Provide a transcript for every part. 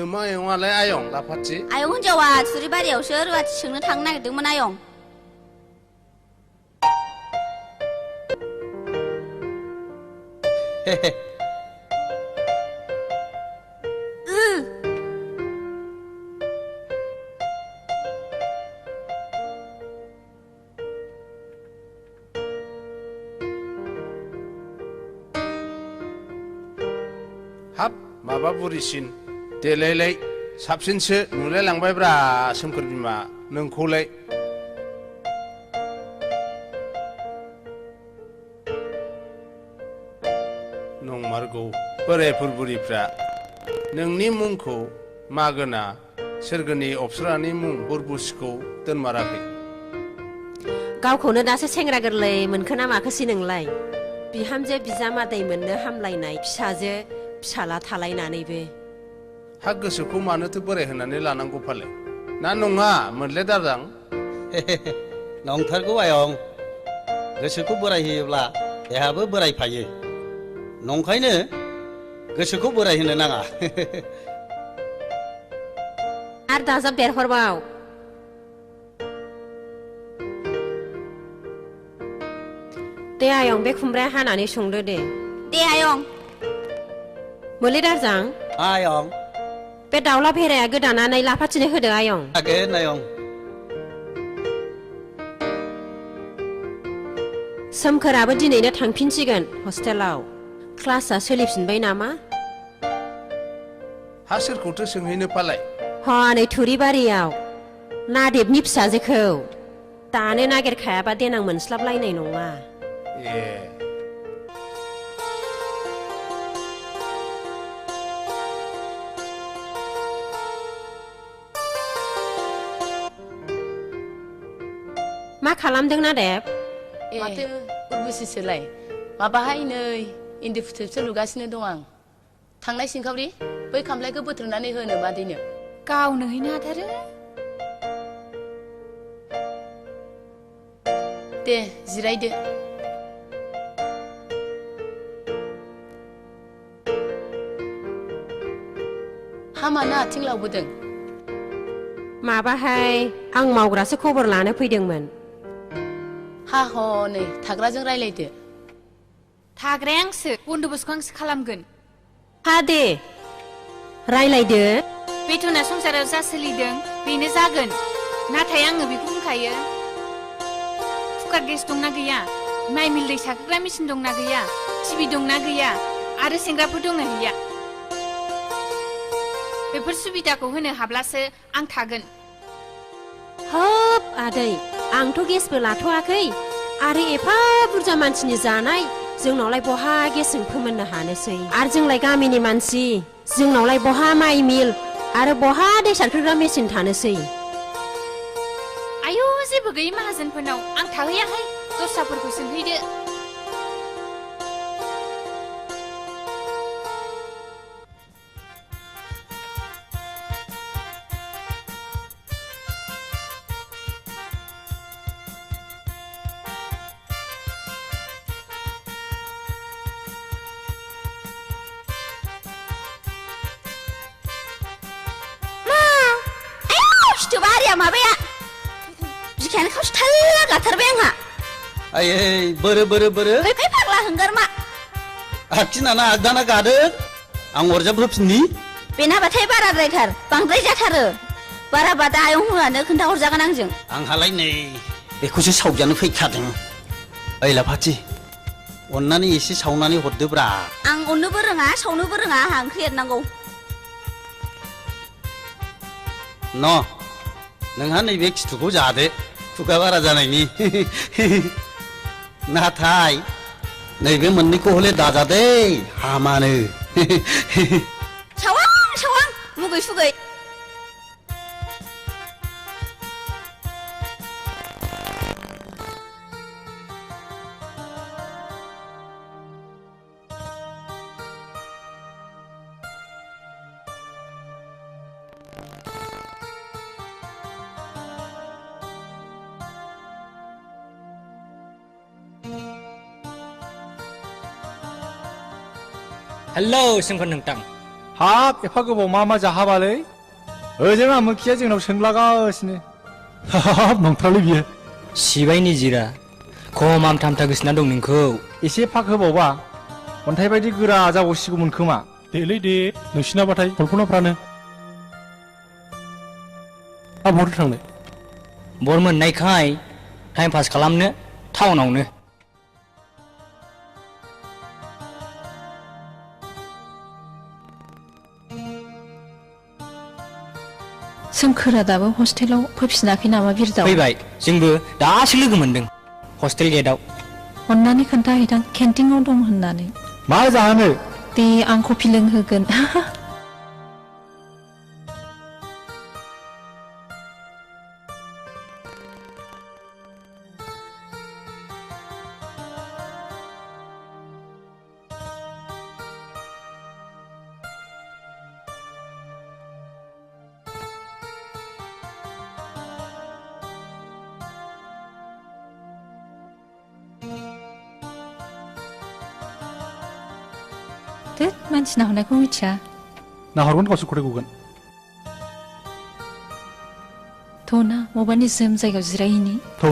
마영아래 아영 라팠지? 아영 혼자와 두리바리यावसो रुवाथि सोंनो थांनो नागिरदोंमोन आयं. 합 마바 부리신 대레레 삽신스 누레랑바이브라 समखोर नोंखौलाय नंमारगौ बोरायफोर बुरिफ्रा नोंनि मुंखौ मागोना सोरगोनि अप्सरानि मुं बुरबुसिखौ दोनमाराखै गावखौनो दासो सेंग्रा गोरलै मोनखोना माखोसै नोंलाय बिहामजो बिजामादै मोननो हामलायनाय फिसाजो फिसाला थालायनानैबो हा गोसोखौ मानोथो बोराय होनानै लानांगौ फालाय ना नङा मोनले दादां नंथारगौ आयं गोसोखौ बोराय होयोब्ला देहाबो बोरायफायो नंखायनो गोसोखौ बोराय होनो नाङा आरो दाजाब देरहरबाव दे आयं बे खुमब्राया हानानै संदो दे आयं मोले दारजां आयं बे दाउला भेराया गोदानानै लाफाथिनो होदो आयं जागोन आयं सोमखोराबो दिनैनो थांफिनसिगोन हस्टेलाव क्लासआ सोलिफिनबाय नामा हा सोरखौथो सोंहैनो फालाय हनै थुरिबारियाव नादेबनि फिसाजोखौ दानो नागिरखायाबा देनां मोनस्लाबलायनाय नङा ए मा खालामदों नादेब माथो उरबुसिसोलाय माबाहाय नै इन्दि फुथुबसो लुगासिनो दं आं थांनाय सिंखावरि बै खामफ्लायखौ बोथ्रोदनानै होनो मादैनो गावनो हैनो हाथारो दे जिरायदो हामानो आथिं लावबोदों माबाहाय आं मावग्रासो खबर लानो फैदोंमोन हा हनै थाग्राजों रायलायदो थाग्राया आंसो बन्दोबस्तखौ आंसो खालामगोन हा दे रायलायदो बेथना संसाराव जा सोलिदों बेनो जागोन नाथाय आङो बेखौ बुंखायो कुकार गेस दंना गैया माइ मिल दै सारग्रा मेसिन दंना गैया टिभि दंना गैया आरो सेंग्राफोर दंना गैया बेफोर सुबिदाखौ होनो हाब्लासो आं थागोन हाब आदै आंथ' गेसबो लाथ'वाखै आरो एफा बुरजा मानसिनि जानाय जोंनावलाय बहा गेसजों फोमोननो हानोसै आरो जोंलाय गामिनि मानसि जोंनावलाय बहा माइ मिल आरो बहा दै सारग्रा मेसिन थानोसै आयौ जेबो गैयै माहाजोनफोरनाव आं थाहैयाखै दस्राफोरखौ सोंहैदो फिथोबारिया माबाया बिखायानो खावसे थाल्ला गाथारबाय आंहा आयै बोरो बोरो बोरो फै फाग्ला हंगार मा आखिनाना आगदाना गादो आं अरजाब होफिननि बेनाबाथाय बाराद्रायथार बांद्राय जाथारो बाराबा दा आयं होनानो खोन्थाहरजागोन आंजों आंहालाय नै बेखौसो सावजानो फैखादों ओइ लाफाथि अन्नानै एसे सावनानै हरदोब्रा आं अननोबो रोङा सावनोबो रोङा आंहा ओंख्रि एरनांगौ न' नोंहा नैबे खिथुखौ जादो खुगा बारा जानायनि नाथाय नैबे मोननैखौ हले दाजादे हामानो सावां सावां मुगै सुगै हेलौ सोमखोर नोंथां हाब एफा गोबाव मा मा जाहाबालै ओजों आमोखिया जोंनाव सोंलागासिनो हाब नंथारलै बियो सिबाय निजिरा खम आमथामथा गोसोना दं नोंखौ एसे फाक होबावबा अन्थाइ बायदि गोरा जाबावसिगौमोन खोमा देलै दे नोंसिनाबाथाय कल्पनाफ्रानो बहाथो थांनो बर मोननायखाय टाइम पास खालामनो टाउनावनो सोमखोरा दाबो हस्टेलाव फैफिनाखै नामा बिरदाव फैबाय जोंबो दासो लोगो मोनदों हस्टेल गेटआव अन्नानै खोन्थाहैदां केन्टिनाव दं होननानै मा जानो दे आं कफि लोंहोगोन मानसि नाहरनायखौ मिथिया नाहरगोन गावसोर खथाय गगोन थ'ना बबेबा निजोम जायगायाव जिरायहैनि थौ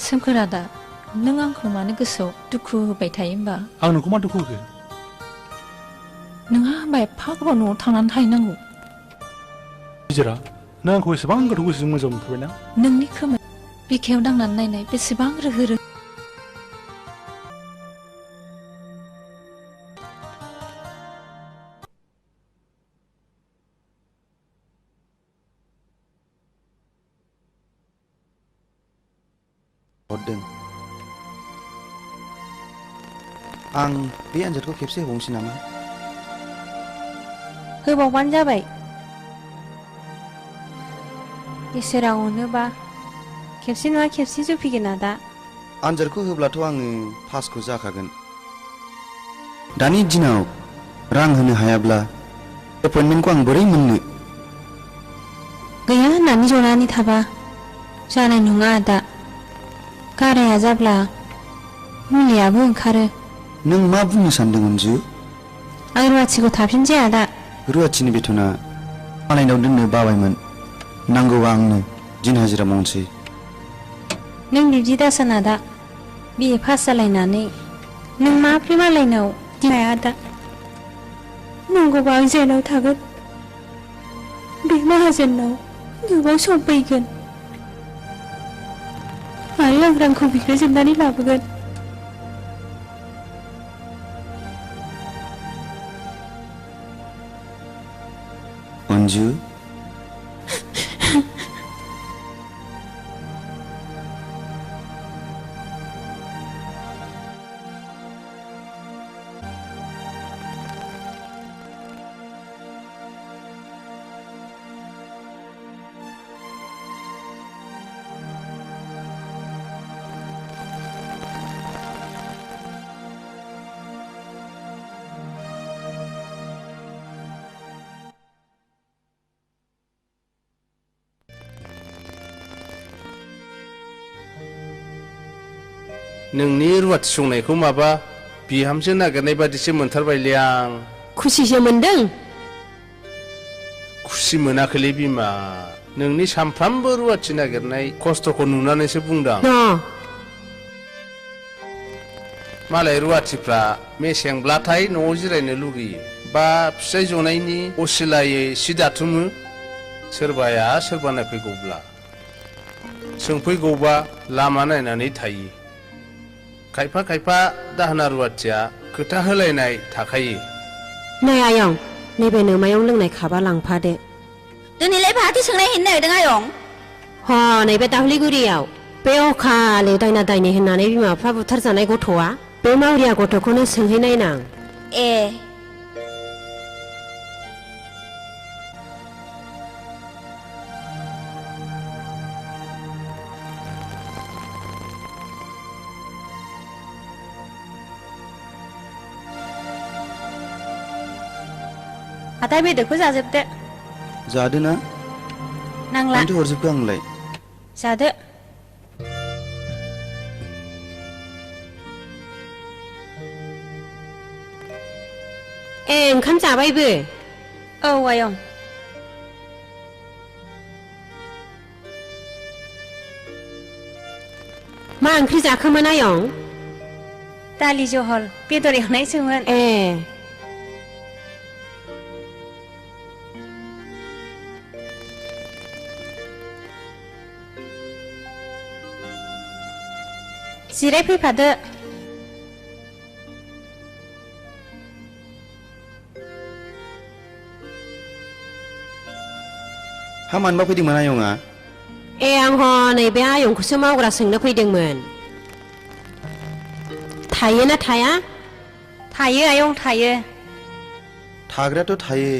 सोमखोरा दा नों आंखौ मानो गोसोआव दुखु होबाय थायो होमबा आं नोंखौ मा दुखु होखो नोंहा होमबा एफा गोबाव न'आव थांनानै थाहैनांगौ निजिरा नों आंखौ एसेबां गोथौ गोसोजों मोजां मोनथारबायना नोंनि खोमा बिखायाव दांनानै नायनाय बेसेबां रोहो रोहो हरदों आं बे आनजादखौ खेबसे होबावनोसै नामा होबावबानो जाबाय इसोरा अनोबा खेबसे नङा खेबसे जफैगोन आदा आनजादखौ होब्लाथ' आङो पासखौ जाखागोन दानि दिनाव रां होनो हायाब्ला एपइन्टमेन्टखौ आं बोरै मोननो गैया होननानै जनानै थाबा जानाय नङा आदा गाराया जाब्ला मुलियाबो ओंखारो नों मा बुंनो सानदों अनजु आं रुवाथिखौ थाफिनसै आदा रुवाथिनि बेथना मालायनाव दोननो बाबायमोन नांगौबा आंनो दिन हाजिरा मावनोसै नों बिब्दि दासान आदा बिए पास जालायनानै नों माब्रै मालायनाव दिनाय आदा नांगौबा आं जेलाव थागोन बे माहाजोननाव गोबाव सम फैगोन आरो आं रांखौ बिग्रायजोबनानै लाबोगोन अनजु नोंनि रुवाथि संनायखौ माबा बिहामजो नागिरनाय बादिसो मोनथारबायलै आं खुसिसो मोनदों खुसि मोनाखैलै बिमा नोंनि सानफ्रामबो रुवाथि नागिरनाय खस्थ'खौ नुनानैसो बुंदां मालाय रुवाथिफ्रा मेसेंब्लाथाय न'आव जिरायनो लुगैयो बा फिसाइ जनायनि असिलायै सि दाथुमो सोरबाया सोरबा नायफैगौब्ला सोंफैगौबा लामा नायनानै थायो खायफा खायफा दाहोना रुवाथिया खोथा होलायनाय थाखायो नै आयं नैबे नोमायाव लोंनाय खाबा लांफादो दिनैलाय बहाथो सोंनाय हैनो नागिरदों आयं ह नैबे दावलिगुरियाव बे अखालि दायना दायनि होननानै बिमा बिफा बुथारजानाय गथ'आ बे मावरिया गथ'खौनो सोंहैनायनां ए आदा बेदरखौ जाजोबदो जादो ना नांला मानोथो हरजोबखो आंलाय जादो ए ओंखाम जाबायबो औ आयं मा ओंख्रि जाखोमोन आयं दालि जहल बेदर एवनायसोमोन ए जिरायफैफादो हा मानबा फैदोंमोन आयंआ ए आं ह नैबे आयंखौसो मावग्रा सोंनो फैदोंमोन थायोना थाया थायो आयं थायो थाग्रायाथ' थायो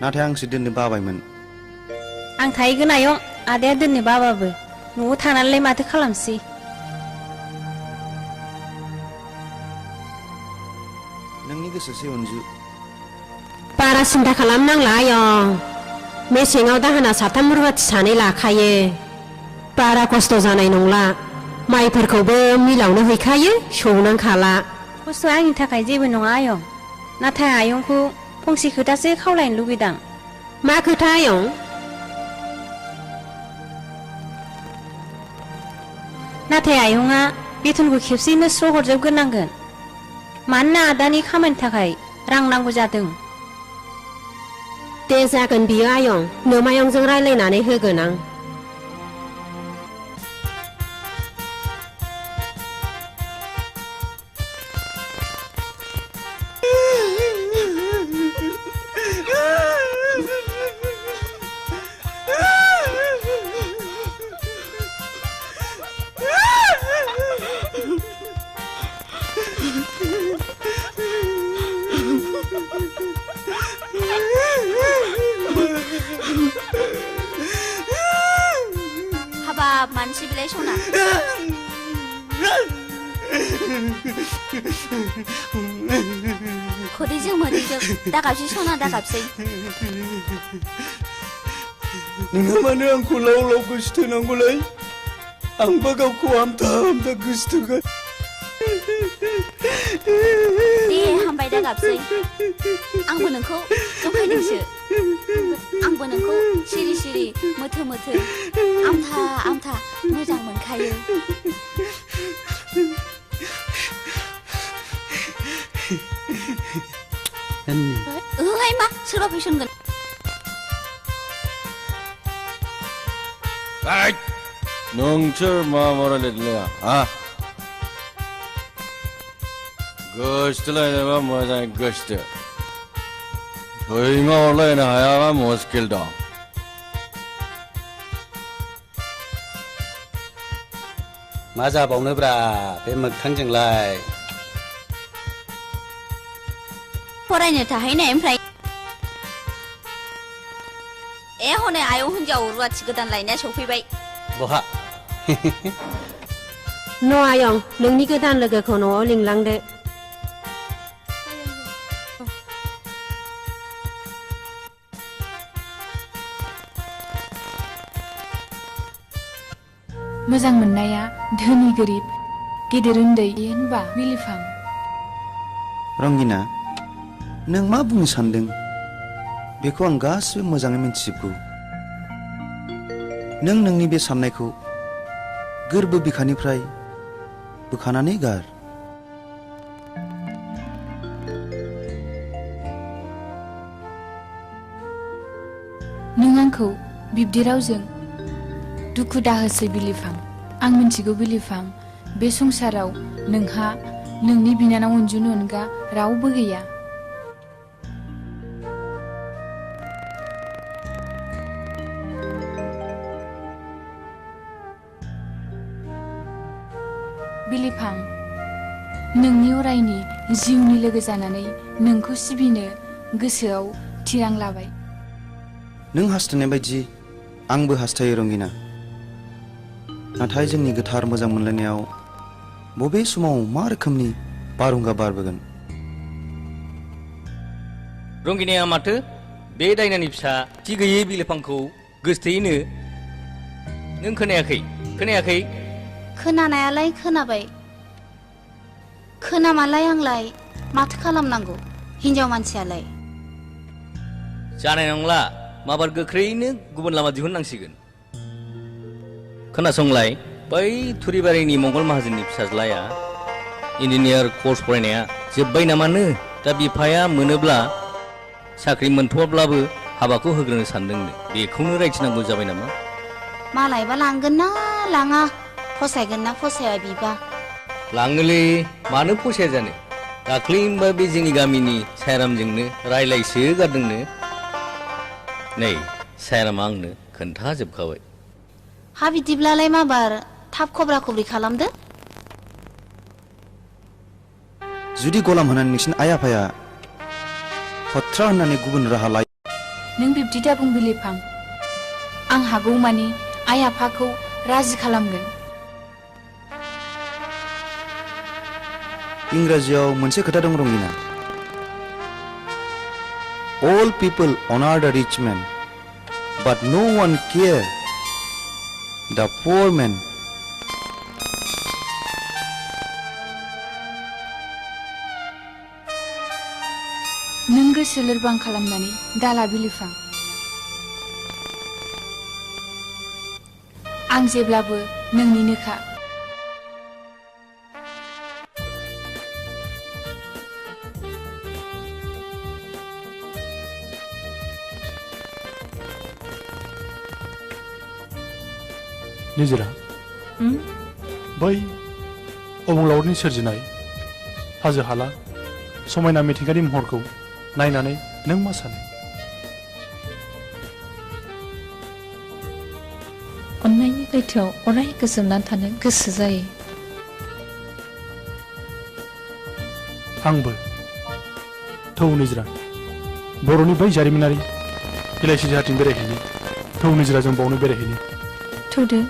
नाथाय आंसो दोननो बाबायमोन आं थाहैगोन आयं आदाया दोननो बाबाबो न'आव थानानैलाय माथो खालामसै नोंनि गोसोसै अनजु बारा सिन्था खालामनांला आयं मेसेङाव दाहोना साथाम रुवाथि सानै लाखायो बारा खस्थ' जानाय नंला माइफोरखौबो मिलावनो हैखायो सौनांखाला खस्थ'आ आंनि थाखाय जेबो नङा आयं नाथाय आयंखौ फंसे खोथासो खावलायनो लुगैदां मा खोथा आयं नाथाय आयंआ बेथनखौ खेबसेयैनो स्र' हरजोबग्रोनांगोन मानोना आदानि खामानिनि थाखाय रां नांगौ जादों दे जागोन बियो आयं नोमायंजों रायलायनानै होगोन आं हाबाब मानसि बिलाइ सना खोदैजों मोदैजों दागाबसै सना दागाबसै नोङो मानो आंखौ लाव लाव गोसोथोनांगौलाय आंबो गावखौ हामथा हामथा गोसोथोगोन दे हामबाय दागाबसै आंबो नोंखौ जंखायदोंसो आंबो नोंखौ सिरि सिरि मोथो मोथो आमथा आमथा मोजां मोनखायो ओहाय मा सोरबा फैसनगोन नोंसोर मा रायलायदों हा गोसोथोलायनोबा मोजाङै गोसोथो सैमा हरलायनो हायाबा मुस्किल दं मा जाबावनोब्रा बे मोगथांजोंलाय फरायनो थाहैनाय ओमफ्राय ए हनै आयं हिन्जाव रुवाथि गोदान लायनाया सफैबाय बहा न' आयं नोंनि गोदान लोगोखौ न'आव लिंलांदो मोजां मोननाया धोनि गोरिब गेदेर उन्दै होनबा बिलिफां रंगिना नों मा बुंनो सानदों बेखौ आं गासिबो मोजाङै मिन्थिजोबगौ नों नोंनि बे साननायखौ गोरबो बिखानिफ्राय बोखानानै गार नों आंखौ बिब्दि रावजों दुखु दाहोसै बिलिफां आं मिन्थिगौ बिलिफां बे संसाराव नोंहा नोंनि बिनानाव अनजुनि अनगा रावबो गैया बिलिफां नोंनि अरायनि जिउनि लोगो जानानै नोंखौ सिबिनो गोसोआव थिरां लाबाय नों हास्थायनाय बायदि आंबो हास्थायो रंगिना नाथाय जोंनि गोथार मोजां मोनलायनायाव बबे समाव मा रोखोमनि बारहुंखा बारबोगोन रंगिनाया माथो बे दायनानि फिसा थि गैयै बिलिफांखौ गोसोथोयैनो नों खोनायाखै खोनानायालाय खोनाबाय खोनामालाय आंलाय माथो खालामनांगौ हिन्जाव मानसियालाय जानाय नंला माबार गोख्रैनो गुबुन लामा दिहुननांसिगोन खोनासंलाय बै थुरिबारिनि मंगल माहाजोननि फिसाज्लाया इन्जिनियार कर्स फरायनाया जोब्बाय नामानो दा बिफाया मोनोब्ला साख्रि मोनथ'वाब्लाबो हाबाखौ होग्रोनो सानदोंनो बेखौनो रायथिनांगौ जाबाय नामा मालायबा लांगोन ना लाङा फसायगोन ना फसाया बिबा लाङोलै मानो फसाया जानो दाख्लैमबा बे जोंनि गामिनि सायरामजोंनो रायलायसो गारदोंनो नै सायरामा आंनो खोन्थाजोबखाबाय हा बिदिब्लालाय माबार थाब खब्रा खब्रि खालामदो जुदि गलाम होनानै नोंसिनि आइ आफाया हथ्रा होननानै गुबुन राहा लायो नों बिब्दि दा बुं बिलिफां आं हागौ मानि आइ आफाखौ राजि खालामगोन इंराजियाव मोनसे खोथा दं रंगिना All people honor the rich man but no one care the poor man नों गोसो लोरबां खालामनानै दाला बिलिफां आं जेब्लाबो नोंनिनोखा निजिरा बै अबंलावरनि सोरजिनाय हाजो हाला समायना मिथिंगानि महरखौ नायनानै नों मा सानो अननायनि लैथोआव अराय गोजोमनानै थानो गोसो जायो आंबो थौ निजिरा बर'नि बै जारिमिनारि इलाइसि जाहाथिं बेरायहैनो थौ निजिरा जों बावनो बेरायहैनो थौदो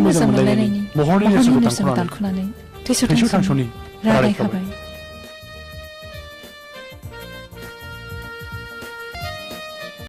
मोजां मोनलायनायनि महरनि नेरसोनखौ दानख'नानै थैस' थांस'नि रादायखाबाय